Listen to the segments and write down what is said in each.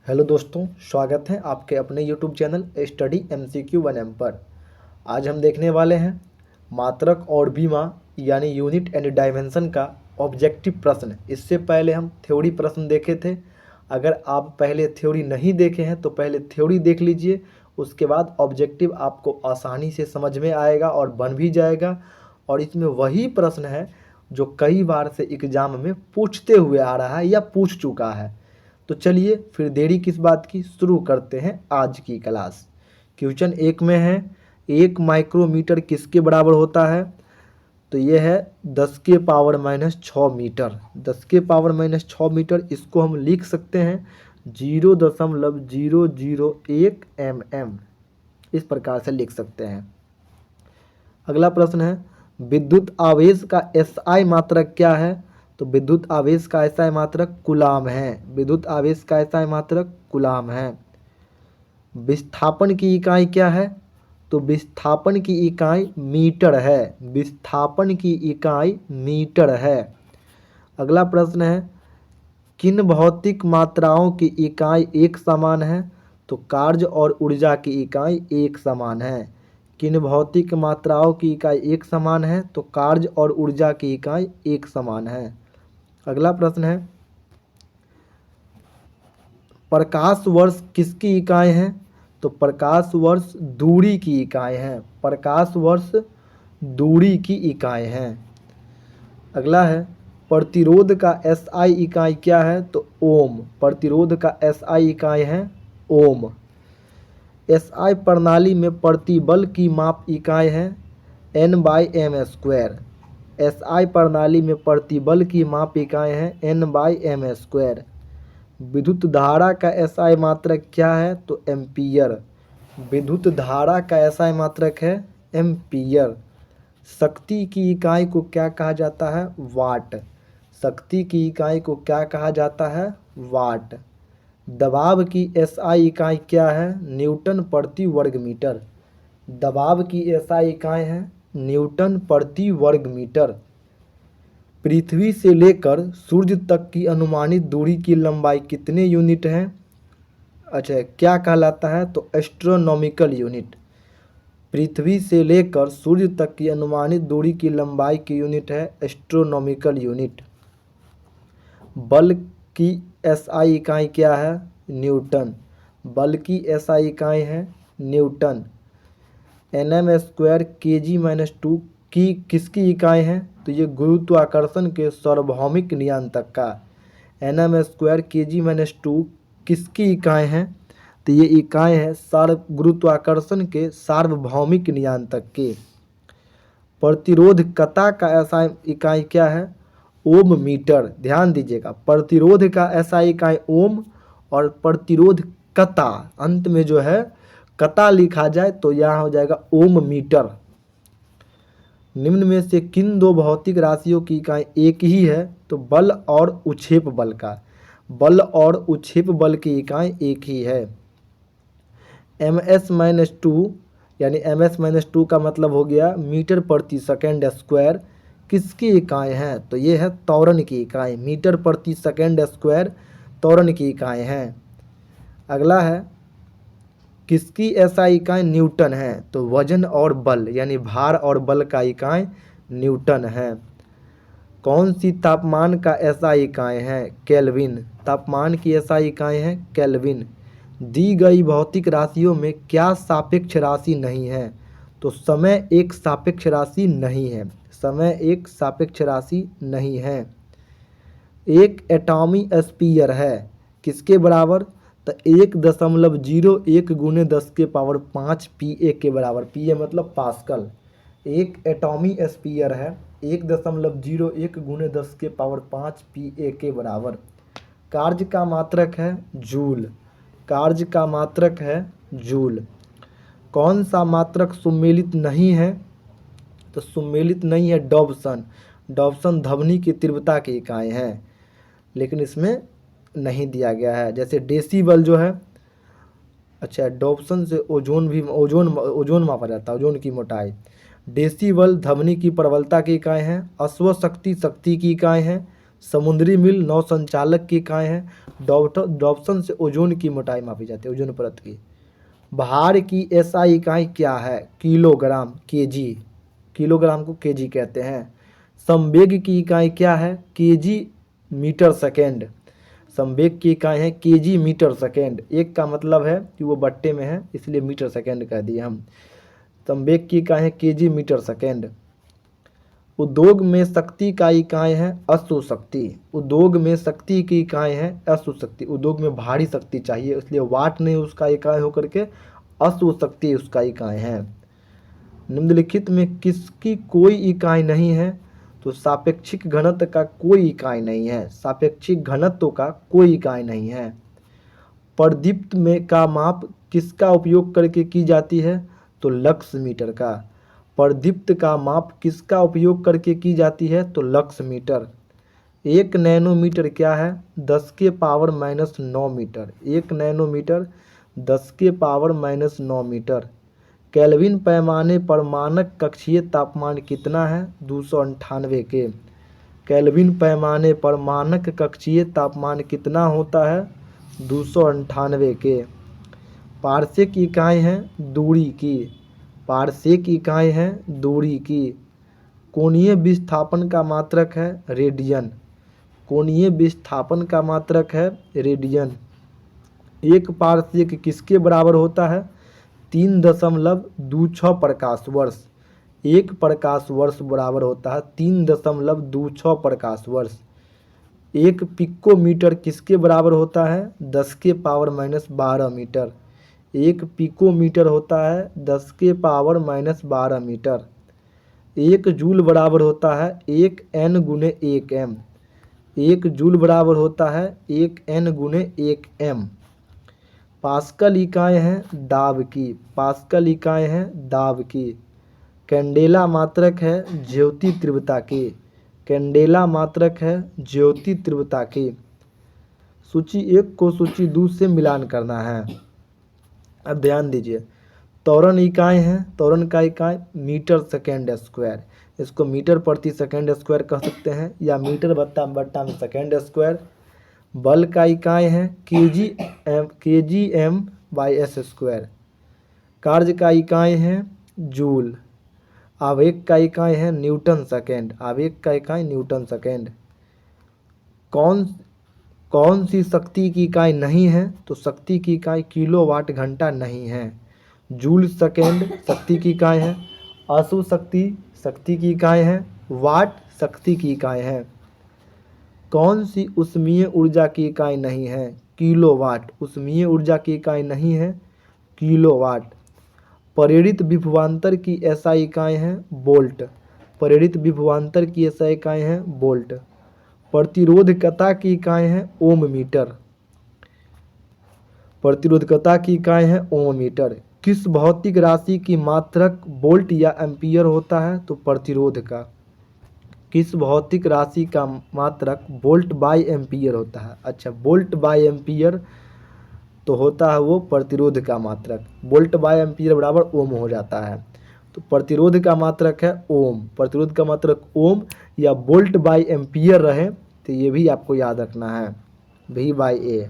Hello दोस्तों, स्वागत है आपके अपने YouTube channel study MCQ 1M पर। आज हम देखने वाले हैं मात्रक और बीमा यानी यूनिट एंड डायमेंशन का ऑब्जेक्टिव प्रश्न। इससे पहले हम थ्योरी प्रश्न देखे थे। अगर आप पहले थ्योरी नहीं देखे हैं तो पहले थ्योरी देख लीजिए, उसके बाद ऑब्जेक्टिव आपको आसानी से समझ में आएगा और बन भी जाएगा। और इसमें वही प्रश्न है जो कई बार से एग्जाम में पूछते हुए आ रहा है या पूछ चुका है। तो चलिए फिर देरी किस बात की, शुरू करते हैं आज की क्लास। क्वेश्चन 1 में है 1 माइक्रोमीटर किसके बराबर होता है। तो ये है 10 के पावर -6 मीटर। 10 के पावर -6 मीटर, इसको हम लिख सकते हैं 0.001 mm, इस प्रकार से लिख सकते हैं। अगला प्रश्न है विद्युत आवेश का SI मात्रक क्या है। तो विद्युत आवेश का SI मात्रक कूलाम है। विद्युत आवेश का SI मात्रक कूलाम है। विस्थापन की इकाई क्या है। तो विस्थापन की इकाई मीटर है। विस्थापन की इकाई मीटर है। अगला प्रश्न है किन भौतिक मात्राओं की इकाई एक समान है। तो कार्य और ऊर्जा की इकाई एक समान है। किन भौतिक मात्राओं की इकाई एक समान है। तो कार्य और ऊर्जा की इकाई एक समान है। अगला प्रश्न है प्रकाश वर्ष किसकी इकाई है। तो प्रकाश वर्ष दूरी की इकाई है। प्रकाश वर्ष दूरी की इकाई है। अगला है प्रतिरोध का SI इकाई क्या है। तो ओम। प्रतिरोध का SI इकाई है ओम। SI प्रणाली में प्रतिबल की माप इकाई है N/m²। SI प्रणाली में प्रतिबल की माप इकाई है N/m²। विद्युत धारा का SI मात्रक क्या है। तो एम्पियर। विद्युत धारा का SI मात्रक है एम्पियर। शक्ति की इकाई को क्या कहा जाता है। वाट। शक्ति की इकाई को क्या कहा जाता है। वाट। दबाव की SI इकाई क्या है। न्यूटन प्रति वर्ग मीटर। दबाव की SI इकाई है न्यूटन प्रति वर्ग मीटर। पृथ्वी से लेकर सूर्य तक की अनुमानित दूरी की लंबाई कितने यूनिट है। अच्छा, क्या कहलाता है। तो एस्ट्रोनॉमिकल यूनिट। पृथ्वी से लेकर सूर्य तक की अनुमानित दूरी की लंबाई की यूनिट है एस्ट्रोनॉमिकल यूनिट। बल की SI इकाई क्या है। न्यूटन। बल की SI इकाई है न्यूटन। Nm² kg-2 की किसकी इकाई है। तो ये गुरुत्वाकर्षण के सार्वभौमिक नियंत्रक का Nm² kg-2 किसकी इकाई है। तो ये इकाई है गुरुत्वाकर्षण के सार्वभौमिक नियंत्रक के। प्रतिरोधकता का SI इकाई क्या है। ओम मीटर। ध्यान दीजिएगा, प्रतिरोध का SI इकाई ओम और प्रतिरोधकता अंत में जो है कता लिखा जाए तो यहाँ हो जाएगा ओम मीटर। निम्न में से किन दो भौतिक राशियों की इकाई एक ही है। तो बल और उछेप बल का। बल और उछेप बल की इकाई एक ही है। ms-2 यानी ms-2 का मतलब हो गया मीटर प्रति सेकेंड स्क्वायर, किसकी इकाई है। तो ये है त्वरण की इकाई। मीटर प्रति सेकेंड स्क्वायर त्वरण की इकाई है। अगला है किसकी SI इकाई न्यूटन है। तो वजन और बल यानी भार और बल का इकाई न्यूटन है। कौन सी तापमान का SI इकाई है। केल्विन। तापमान की SI इकाई है केल्विन। दी गई भौतिक राशियों में क्या सापेक्ष राशि नहीं है। तो समय एक सापेक्ष राशि नहीं है। समय एक सापेक्ष राशि नहीं है। एक एटॉमी स्पीयर है किसके बराबर। तो 1.01 गुने 10 के पावर 5 PA के बराबर। PA मतलब पास्कल। एक एटॉमी स्पीयर है 1.01 गुने 10 के पावर 5 PA के बराबर। कार्य का मात्रक है जूल। कार्य का मात्रक है जूल। कौन सा मात्रक सुमेलित नहीं है। तो सुमेलित नहीं है डॉब्सन। डॉब्सन ध्वनि की तीव्रता की इकाई है, लेकिन इसमें नहीं दिया गया है। जैसे डेसीबल जो है, अच्छा डॉब्सन से ओजोन मापा जाता है, ओजोन की मोटाई। डेसीबल ध्वनि की प्रबलता की इकाई है। अश्व शक्ति शक्ति की इकाई है। समुद्री मील नौ संचालक की इकाई है। डॉप्सन से ओजोन की मोटाई मापी जाती है, ओजोन परत की। भार की एसआई इकाई क्या है? Kilogram, KG. किलोग्राम को केजी कहते हैं। संवेग की इकाई क्या है? KG metre second. संवेग की इकाई है केजी मीटर सेकेंड। एक का मतलब है कि वो बट्टे में है, इसलिए मीटर सेकेंड कह दिए हम। संवेग की इकाई है केजी मीटर सेकेंड। उद्योग में शक्ति का इकाई है अश्व शक्ति। उद्योग में शक्ति की इकाई है अश्व शक्ति। उद्योग में भारी शक्ति चाहिए, इसलिए वाट नहीं उसका इकाई होकर के अश्व शक्ति उसका इकाई है। निम्नलिखित में किसकी कोई इकाई नहीं है? तो सापेक्षिक घनत्व का कोई इकाई नहीं है। सापेक्षिक घनत्व का कोई इकाई नहीं है। प्रदीप्त में का माप किसका उपयोग करके की जाती है? तो लक्स मीटर का। प्रदीप्त का माप किसका उपयोग करके की जाती है? तो लक्स मीटर। 1 नैनोमीटर क्या है? 10 के पावर -9 मीटर। 1 नैनोमीटर 10 के पावर -9 मीटर। केल्विन पैमाने पर मानक कक्षीय तापमान कितना है? 298 के। केल्विन पैमाने पर मानक कक्षीय तापमान कितना होता है? 298 के। पारसेक इकाई है दूरी की। पारसेक इकाई है दूरी की। कोणीय विस्थापन का मात्रक है रेडियन। कोणीय विस्थापन का मात्रक है रेडियन। एक पारसेक किसके बराबर होता है? 3.26 प्रकाश वर्ष। एक प्रकाश वर्ष बराबर होता है 3.26 प्रकाश वर्ष। एक पिकोमीटर किसके बराबर होता है? 10 के पावर -12 मीटर। एक पिकोमीटर होता है 10 के पावर -12 मीटर। एक जूल बराबर होता है 1 n गुने 1 m। एक जूल बराबर होता है 1 n गुने 1 m। पास्कल इकाई है दाब की। पास्कल इकाई है दाब की। कैंडेला मात्रक है ज्योति तीव्रता की। कैंडेला मात्रक है ज्योति तीव्रता की। सूची 1 को सूची 2 से मिलान करना है। अब ध्यान दीजिए, त्वरण इकाई है। त्वरण का इकाई मीटर सेकेंड स्क्वायर। इसको मीटर प्रति सेकेंड स्क्वायर कह सकते हैं या मीटर बट्टा में सेकेंड स्क्वायर। बल का इकाई है KG M by S square. कार्य का इकाई है जूल। आवेग का इकाई है न्यूटन सेकेंड। आवेग का इकाई न्यूटन सेकेंड। कौन सी शक्ति की इकाई नहीं है? तो शक्ति की इकाई किलोवाट घंटा नहीं है। जूल सेकेंड शक्ति की इकाई है। अश्व शक्ति शक्ति की इकाई है। वाट शक्ति की इकाई है। कौन सी ऊष्मीय ऊर्जा की इकाई नहीं है? किलोवाट। ऊष्मीय ऊर्जा की इकाई नहीं है किलोवाट। प्रेरित विभवांतर की एसआई इकाई है वोल्ट। प्रेरित विभवांतर की एसआई इकाई है वोल्ट। प्रतिरोधकता की इकाई है ओम मीटर। प्रतिरोधकता की इकाई है ओम मीटर। किस भौतिक राशि की मात्रक वोल्ट या एम्पियर होता है? तो प्रतिरोध का। किस भौतिक राशि का मात्रक वोल्ट बाय एम्पियर होता है? अच्छा, वोल्ट बाय एम्पियर तो होता है वो प्रतिरोध का मात्रक। वोल्ट बाय एम्पियर बराबर ओम हो जाता है। तो प्रतिरोध का मात्रक है ओम। प्रतिरोध का मात्रक ओम या वोल्ट बाय एम्पियर रहे तो ये भी आपको याद रखना है, V बाई ए।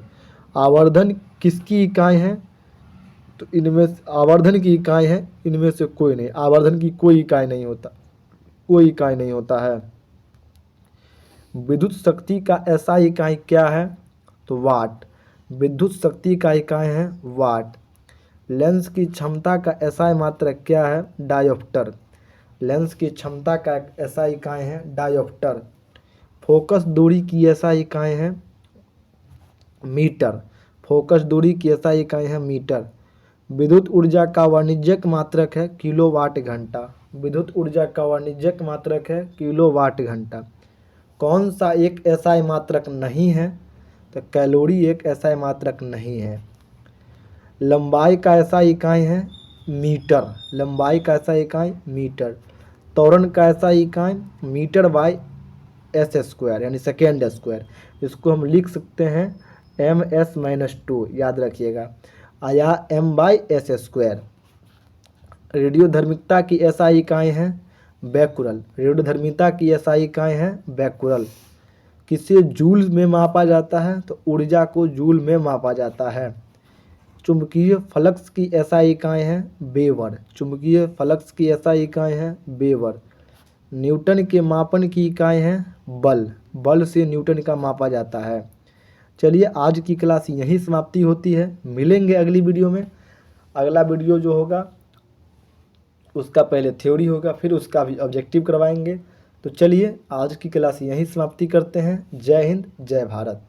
आवर्धन किसकी इकाई है? तो इनमें आवर्धन की इकाई है इनमें से कोई नहीं। आवर्धन की कोई इकाई नहीं होता, कोई इकाई नहीं होता है। विद्युत शक्ति का एसआई इकाई क्या है? तो वाट। विद्युत शक्ति का इकाई है वाट। लेंस की क्षमता का एसआई मात्रक क्या है? डायोप्टर। लेंस की क्षमता का एसआई इकाई है डायोप्टर। फोकस दूरी की एसआई इकाई है मीटर। फोकस दूरी की एसआई इकाई है मीटर। विद्युत ऊर्जा का वाणिज्यिक मात्रक है किलोवाट घंटा। विद्युत ऊर्जा का वाणिज्यिक मात्रक है किलोवाट घंटा। कौन सा एक एसआई मात्रक नहीं है? तो कैलोरी एक एसआई मात्रक नहीं है। लंबाई का एसआई इकाई है मीटर। लंबाई का एसआई इकाई मीटर। त्वरण का एसआई इकाई मीटर बाय एस स्क्वायर यानी सेकेंड स्क्वायर। इसको हम लिख सकते हैं ms-2, याद रखिएगा, या m बाई एस स्क्वायर। रेडियोधर्मिता की एसआई इकाई है बैकुरल। रेडियोधर्मिता की एसआई इकाई है बैकुरल। किसे जूल में मापा जाता है? तो ऊर्जा को जूल में मापा जाता है। चुंबकीय फ्लक्स की एसआई इकाई है वेबर। चुंबकीय फ्लक्स की एसआई इकाई है वेबर। न्यूटन के मापन की इकाई है बल। बल से न्यूटन का मापा जाता है। चलिए आज की क्लास यहीं समाप्ति होती है। मिलेंगे अगली वीडियो में। अगला वीडियो जो होगा उसका पहले थ्योरी होगा, फिर उसका भी ऑब्जेक्टिव करवाएंगे। तो चलिए आज की क्लास यहीं समाप्ति करते हैं। जय हिंद, जय भारत।